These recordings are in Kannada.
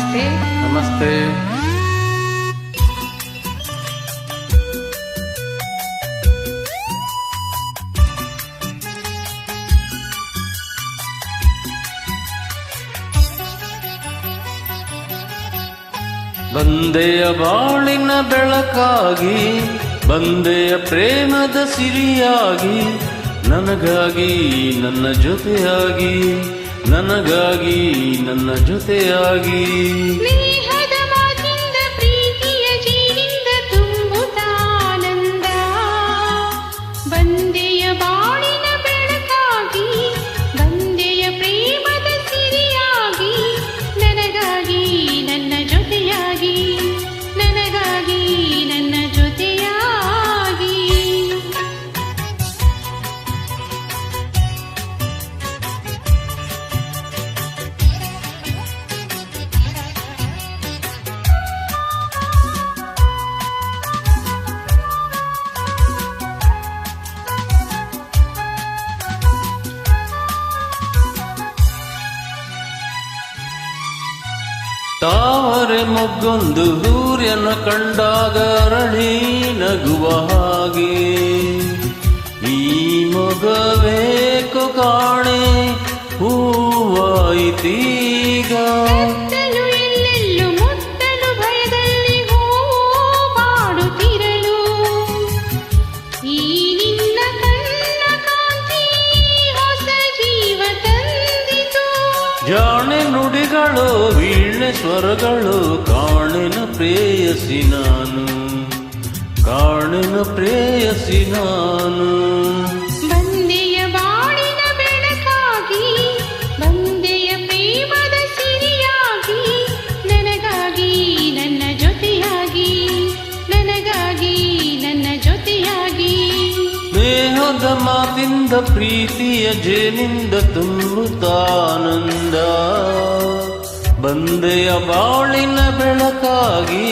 ನಮಸ್ತೆ. ನಮಸ್ತೆ. ಬಂದೆಯ ಬಾಳಿನ ಬೆಳಕಾಗಿ, ಬಂದೆಯ ಪ್ರೇಮದ ಸಿರಿಯಾಗಿ, ನನಗಾಗಿ ನನ್ನ ಜೊತೆಯಾಗಿ, ನನಗಾಗಿ ನನ್ನ ಜೊತೆಯಾಗಿ. ಸ್ನೇಹದ ಮಾತಿಂದ ಪ್ರೀತಿಯ ಜೀವಿಂದ ತುಂಬುತ್ತಾನಂದ. ಬಂದೆಯ ಬಾಳಿನ ಬೆಳಕಾಗಿ, ಬಂದೆಯ ಪ್ರೇಮದ ಸಿರಿಯಾಗಿ, ನನಗಾಗಿ ನನ್ನ ಜೊತೆಯಾಗಿ, ನನಗಾಗಿ ನನ್ನ ಜೊತೆಯಾಗಿ. ತಾವರೆ ಮೊಗ್ಗೊಂದು ಸೂರ್ಯನ ಕಂಡಾಗ ಅರಳಿ ನಗುವ ಹಾಗೆ, ಈ ಮೊಗವೇಕೋ ಕಾಣೆ ಹೂವಾಯಿತೀಗ. ಕತ್ತಲು ಎಲ್ಲೆಲ್ಲೂ ಮುತ್ತಲು ಭಯದಲ್ಲಿ ಹೂವು ಬಾಡುತ್ತಿರಲು, ಈ ನಿನ್ನ ಕಣ್ಣ ಕಾಂತಿ ಹೊಸ ಜೀವ ತಂದಿತು. ಜಾಣೆ ನುಡಿಗಳು ವೀಣೆ ಸ್ವರಗಳು, ಕಾಣೆನ ಪ್ರೇಯಸಿ ನಾನು, ಕಾಣೆನ ಪ್ರೇಯಸಿ ನಾನು. ಬಂದೆಯ ಬಾಳಿನ ಬೆಳಕಾಗಿ, ಬಂದೆಯ ಪ್ರೇಮದ ಸಿರಿಯಾಗಿ, ನನಗಾಗಿ ನನ್ನ ಜೊತೆಯಾಗಿ, ನನಗಾಗಿ ನನ್ನ ಜೊತೆಯಾಗಿ. ಸ್ನೇಹದ ಮಾತಿಂದ ಪ್ರೀತಿಯ ಜೇನಿಂದ ತುಂಬುತ್ತಾನಂದ. ಬಂದೆಯ ಬಾಳಿನ ಬೆಳಕಾಗಿ,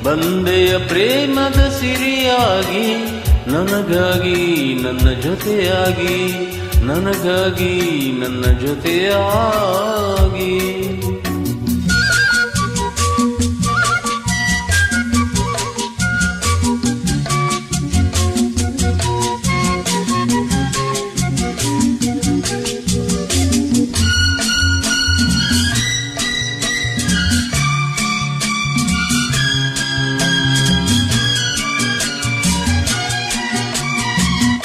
ಬಂದೆಯ ಪ್ರೇಮದ ಸಿರಿಯಾಗಿ, ನನಗಾಗಿ ನನ್ನ ಜೊತೆಯಾಗಿ, ನನಗಾಗಿ ನನ್ನ ಜೊತೆಯಾಗಿ.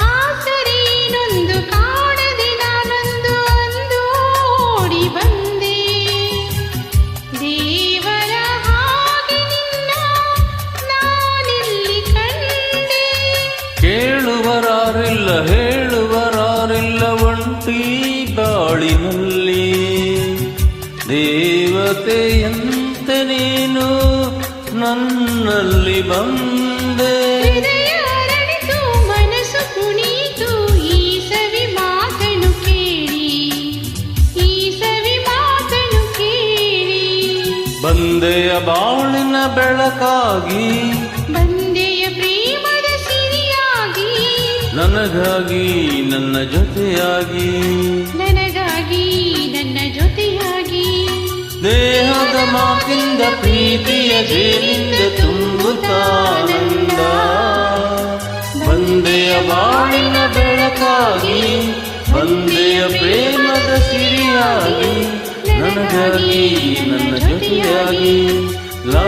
ಆಸರೆಯೇನೊಂದು ಕಾಣದೆ ನಾನೊಂದು ಅಂದು ಓಡಿ ಬಂದೆ. ದೇವರ ಹಾಗೆ ನಿನ್ನ ನಾನೆಲ್ಲಿ ಕಂಡೆ. ಕೇಳುವರಾರಿಲ್ಲ ಹೇಳುವರಾರಿಲ್ಲ ಒಂಟಿ ಬಾಳಿನಲ್ಲಿ, ದೇವತೆಯಂತೆ ನೀನು ನನ್ನಲ್ಲಿ ಬಂದೆ. ಹೃದಯ ಅರಳಿತು ಮನಸ್ಸು ಕುಣಿತು ಈ ಸವಿ ಮಾತನು ಕೇಳಿ, ಈ ಸವಿ ಮಾತನು ಕೇಳಿ. ಬಂದೆಯ ಬಾಳಿನ ಬೆಳಕಾಗಿ, ಬಂದೆಯ ಪ್ರೇಮದ ಸಿರಿಯಾಗಿ, ನನಗಾಗಿ ನನ್ನ ಜೊತೆಯಾಗಿ, ನನಗಾಗಿ ನನ್ನ ಜೊತೆಯಾಗಿ. ದೇಹದ ಮಾತಿಂದ ಪ್ರೀತಿಯ ಜೇನಿಂದ ತುಂಬುತ್ತಾನಂದ. ಬಂದೆಯ ಬಾಳಿನ ಬೆಳಕಾಗಿ, ಬಂದೆಯ ಪ್ರೇಮದ ಸಿರಿಯಾಗಿ, ನನಗಾಗಿ ನನ್ನ ಜೊತೆಯಾಗಿ. ಲಾ